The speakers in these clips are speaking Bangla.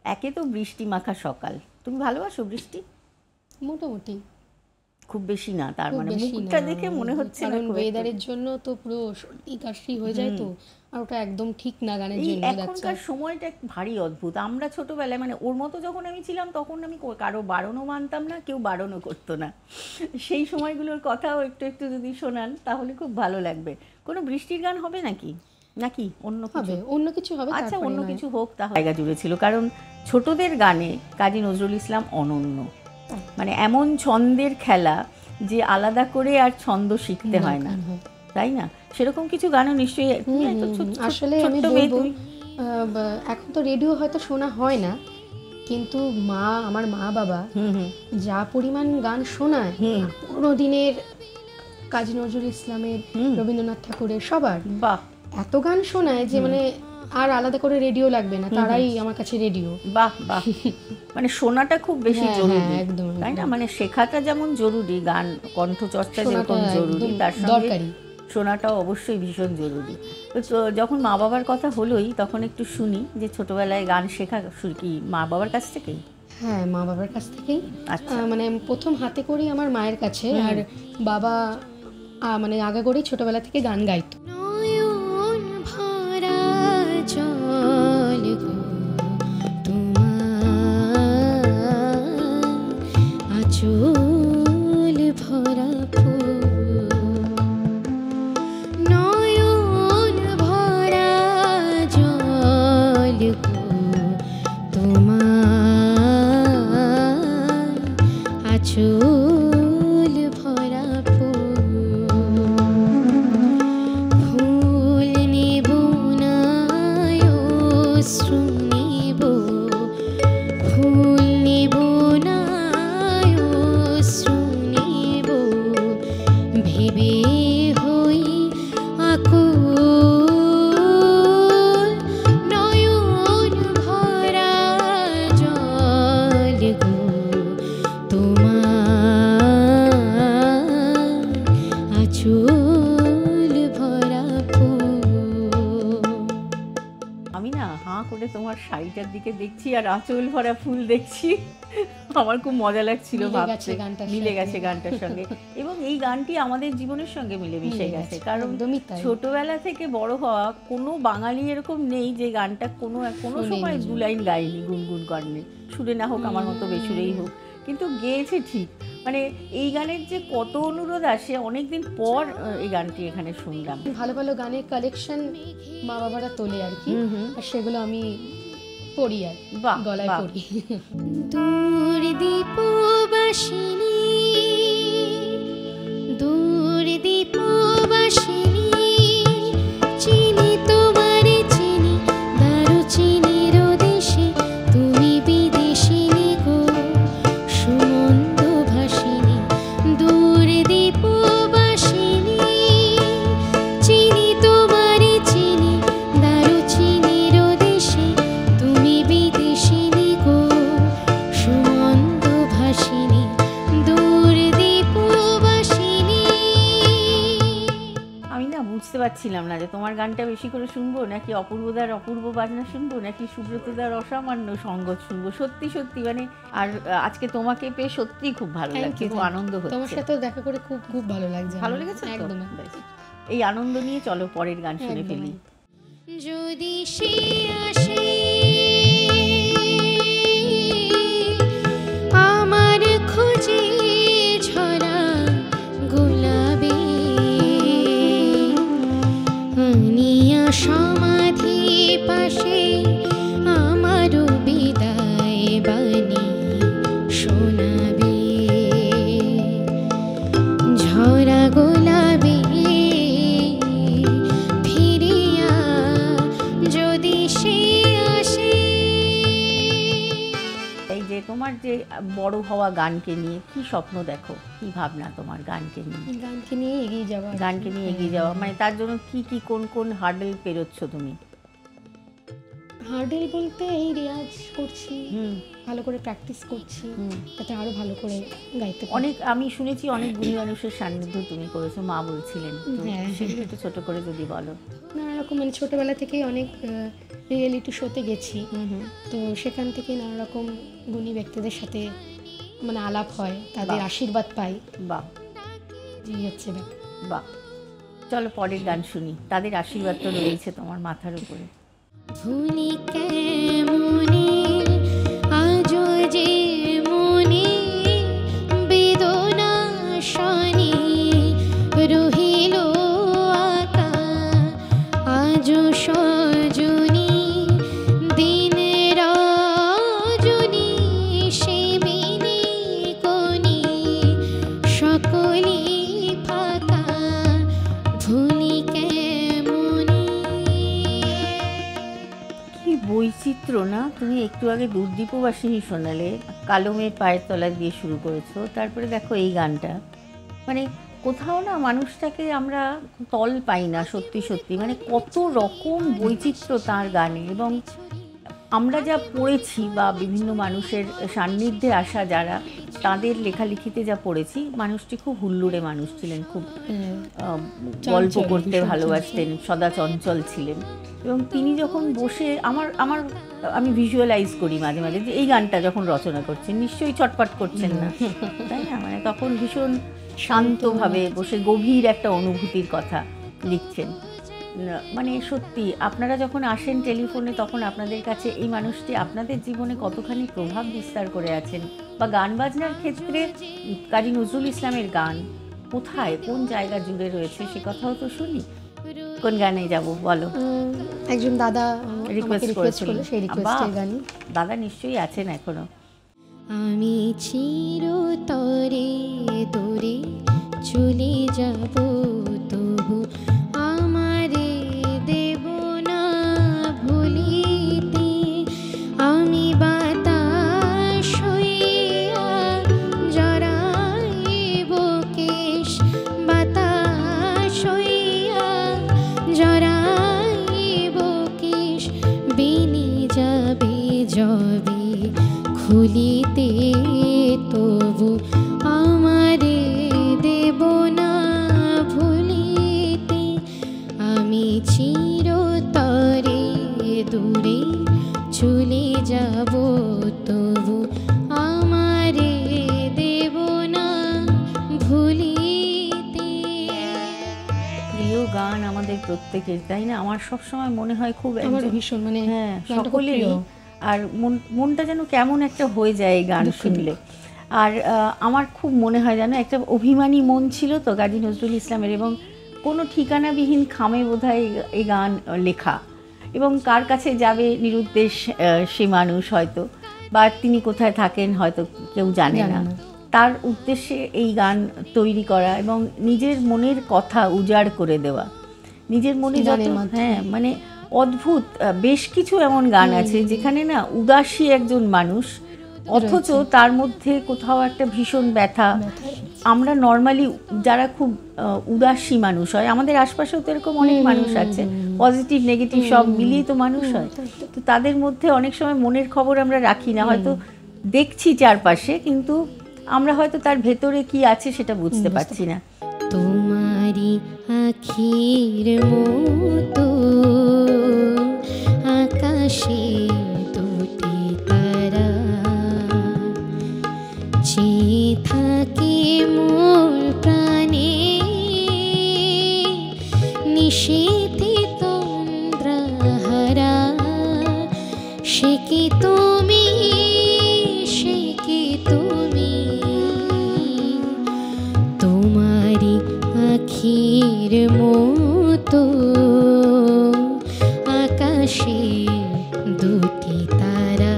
একে তো বৃষ্টি মাখা সকাল, তুমি ভালোবাসো বৃষ্টি? মোটামুটি, খুব বেশি না, তার খুব মানে বেশি মুখটা না, দেখে মনে হচ্ছে না কারণ খুব একটা। ওয়েদারের জন্য তো পুরো সর্দি কাশি হয়ে যায়, তো আর ওটা একদম ঠিক না গানের এই জন্য। এখনকার সময়টা ভারী অদ্ভুত। আমরা ছোটবেলায় মানে ওর মতো যখন আমি ছিলাম তখন আমি কারো বারণও মানতাম না, কেউ বারণও করতো না। সেই সময়গুলোর কথাও একটু একটু যদি শোনান তাহলে খুব ভালো লাগবে। কোনো বৃষ্টির গান হবে নাকি, নাকি অন্য কিছু হবে, অন্য কিছু হবে। আচ্ছা, তারপরে অন্য নয়। কিছু হোক তাহলে। জায়গা জুড়ে ছিল, কারণ ছোটদের গানে কাজী নজরুল ইসলাম অনন্য। মানে এমন ছন্দের খেলা যে আলাদা করে আর ছন্দ শিখতে হয় না, তাই না? সেরকম কিছু গানও নিশ্চয়ই। আসলে আমি বলবো, এখন তো রেডিও হয়তো শোনা হয় না, কিন্তু আমার মা বাবা যা পরিমাণ গান শোনায় পুরোনো দিনের, কাজী নজরুল ইসলামের, রবীন্দ্রনাথ ঠাকুরের, সবার বাহ, এত গান শোনায় যে মানে আর আলাদা করে রেডিও লাগবে না, তারাই আমার কাছে রেডিও। বাহ বাহ। মানে শোনাটা খুব বেশি জরুরি, একদম তাই না? মানে শেখাটা যেমন জরুরি, গান কণ্ঠচর্চা যেরকম জরুরি, তার সঙ্গে শোনাটাও অবশ্যই ভীষণ জরুরি। তো যখন মা বাবার কথা হলোই তখন একটু শুনি যে ছোটবেলায় গান শেখা কি মা বাবার কাছ থেকেই? হ্যাঁ, মা বাবার কাছ থেকেই। মানে প্রথম হাতে করি আমার মায়ের কাছে, আর বাবা মানে আগাগোড়াই ছোটবেলা থেকে গান গাইতো। তোমার শাড়িটার দিকে দেখছি আর আঁচল ভরা ফুল দেখছি, আমার খুব মজা লাগছিল, ভাবতে মিলে গেছে গানটার সঙ্গে। এবং এই গানটি আমাদের জীবনের সঙ্গে মিলে মিশে গেছে, কারণ ছোটবেলা থেকে বড় হওয়া কোনো বাঙালি এরকম নেই যে গানটা কোনো সময় দু লাইন গায়নি, গুনগুন করেনি, সুরে না হোক আমার মতো বেসুরেই হোক, কিন্তু গেয়েছে ঠিক। মানে এই গানের যে কত অনুরোধ আসে, অনেকদিন পর এই গানটি এখানে শুনলাম। ভালো ভালো গানের কালেকশন মা বাবারা তোলে আর কি, আর সেগুলো আমি পড়ি আর গলায় পড়ি। দূর দীপবাসিনী, দূর দীপবাসিনী, চিনি তোমারে চিনি, দারুচিনির দেশে তুমি বিদেশিনী গো, সুমন্ত ভাসিনী। দূর দীপবাসিনী, চিনি তোমারে চিনি, দারুচিনির দেশে তুমি বিদেশিনী গো, সুমন্ত ভাসিনী। দূর দীপবাসিনী। আমি না বুঝতে পারছিলাম না যে তোমার গানটা বেশি করে শুনবো নাকি অপূর্বদার অপূর্ব বাজনা শুনবো নাকি সুব্রতদার অসামান্য সঙ্গত শুনবো। সত্যি সত্যি মানে, আর আজকে তোমাকে পেয়ে সত্যি খুব ভালো লাগছে, খুব আনন্দ হচ্ছে। তোমার সাথে দেখা করে খুব খুব ভালো লাগছে। ভালো লেগেছে? একদম। এই আনন্দ নিয়ে চলো পরের গান শুনে ফেলি। যদি সে আসে আমার খোঁজে ঝরা গোলাপে, আনিয়া সমাধি পাশে আমারও বিদায় বাণী শোনাবে, ঝরা গোলাপে ফিরিয়া যদি সে আসে। এই যে তোমার যে বড় হওয়া গানকে নিয়ে কি স্বপ্ন দেখো, কি ভাবনা তোমার গানকে নিয়ে? গানকে নিয়ে এগিয়ে যাওয়া, গানকে নিয়ে এগিয়ে যাওয়া, মানে তার জন্য কি কি কোন কোন হার্ডেল পেরোচ্ছ তুমি? হার্ডেল বলতে এই রেয়াজ করছি, ভালো করে প্র্যাকটিস করছি, যাতে আরো ভালো করে গাইতে পারি। অনেক আমি শুনেছি অনেক গুণী মানুষের সান্নিধ্য তুমি করেছো, মা বলছিলেন, সেগুলো একটু ছোট করে যদি বলো। নানা রকম মানে ছোটোবেলা থেকেই অনেক রিয়েলিটি শোতে গেছি, তো সেখান থেকে নানা রকম গুণী ব্যক্তিদের সাথে মানে আলাপ হয়, তাদের আশীর্বাদ পাই। বাহ, এই হচ্ছে ব্যাপার। বাহ, চলো পরের গান শুনি, তাদের আশীর্বাদ তো রয়েছে তোমার মাথার উপরে। ভুলি কেমনে আজো যে মনে বেদনা শনি রহিল আকা, আজো সজনী দিন রজনী সেবিনী কোনি সকলি ফাঁকা, ভুলি কেমনে। কি বৈচিত্র্য না! তুমি একটু আগে দুর্দীপবাসিনী শোনালে, কালো মেয়ের পায়ের তলা দিয়ে শুরু করেছো, তারপরে দেখো এই গানটা। মানে কোথাও না মানুষটাকে আমরা তল পাই না, সত্যি সত্যি মানে কত রকম বৈচিত্র্য তার গানে। এবং আমরা যা পড়েছি বা বিভিন্ন মানুষের সান্নিধ্যে আসা যারা, তাদের লেখালেখিতে যা পড়েছি, মানুষটি খুব হুল্লুড়ে মানুষ ছিলেন, খুব গল্প করতে ভালোবাসতেন, সদা চঞ্চল ছিলেন। এবং তিনি যখন বসে আমি ভিজুয়ালাইজ করি মাঝে মাঝে যে এই গানটা যখন রচনা করছেন, নিশ্চয়ই চটপট করছেন না, তাই না? মানে তখন ভীষণ শান্তভাবে বসে গভীর একটা অনুভূতির কথা লিখছেন। মানে সত্যি আপনারা যখন আসেন টেলিফোনে, তখন আপনাদের কাছে এই মানুষটি আপনাদের জীবনে কতখানি প্রভাব বিস্তার করে আছেন। বা গান বাজনার ক্ষেত্রে কাজী নজরুল ইসলামের গান কোথায় কোন জায়গা জুড়ে রয়েছে সে কথাও তো শুনি। কোন গানে যাব বলো? একজন দাদা রিকোয়েস্ট করেছিল, সেই রিকোয়েস্টের গানই। দাদা নিশ্চয়ই আছেন এখনো। আমি চিরতরে দূরে চলে যাব, তবু আমারে দেব না ভুলিতে, আমি বাতাস হইয়া জড়াইব কেশ, বাতাস হইয়া জড়াইব কেশ, বেনি যাবে যবে খুলিতে, তবু আমারে দেব না ভুলিতে, আমি চিরতরে দূরে চলে যাব, তবু আমারে দেব না ভুলিতে। প্রিয় গান আমাদের প্রত্যেকের, তাই না? আমার সবসময় মনে হয় খুব ভীষণ মানে হ্যাঁ সকলেরই। আর মনটা যেন কেমন একটা হয়ে যায় এই গান শুনলে। আর আমার খুব মনে হয় যেন একটা অভিমানী মন ছিল তো কাজী নজরুল ইসলামের, এবং কোনো ঠিকানাবিহীন খামে বোধহয় এই গান লেখা। এবং কার কাছে যাবে নিরুদ্দেশ সে মানুষ হয়তো, বা তিনি কোথায় থাকেন হয়তো কেউ জানে না, তার উদ্দেশ্যে এই গান তৈরি করা এবং নিজের মনের কথা উজাড় করে দেওয়া। নিজের মনে হ্যাঁ মানে অদ্ভুত বেশ কিছু এমন গান আছে যেখানে না উদাসী একজন মানুষ, অথচ তার মধ্যে কোথাও একটা ভীষণ ব্যথা। আমরা নর্মালি যারা খুব উদাসী মানুষ হয়, আমাদের আশপাশেও তো এরকম অনেক মানুষ আছে, পজিটিভ নেগেটিভ সব মিলিয়ে তো মানুষ হয়, তো তাদের মধ্যে অনেক সময় মনের খবর আমরা রাখি না, হয়তো দেখছি চারপাশে, কিন্তু আমরা হয়তো তার ভেতরে কি আছে সেটা বুঝতে পারছি না। তোমারি আখির মতো আকাশে দুটি তারা, যে থাকে মোর প্রাণে নিশীথে তন্দ্রাহারা, সে কি তুমি, সে কি তুমি, তোমারি আখির মতো আকাশে দুটি তারা।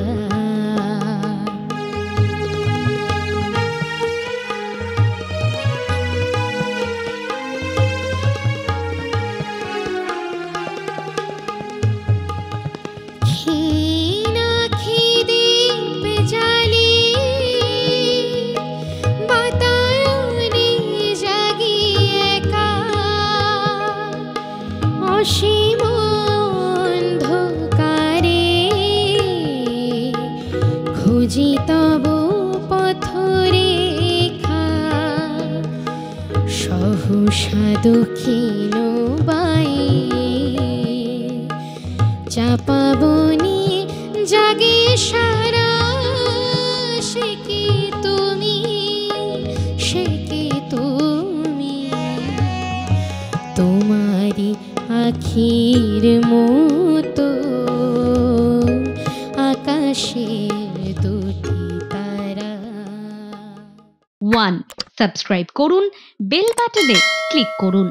অসীম অন্ধকারে খুঁজি তব পথরেখা, সহসা দক্ষিণ বাই না পাবনি জাগে সারা, সে কি তুমি, সে কি তুমি, তোমারি আখির মতো আকাশের দুটি তারা। 1. সাবস্ক্রাইব করুন, বেল বাটনে ক্লিক করুন।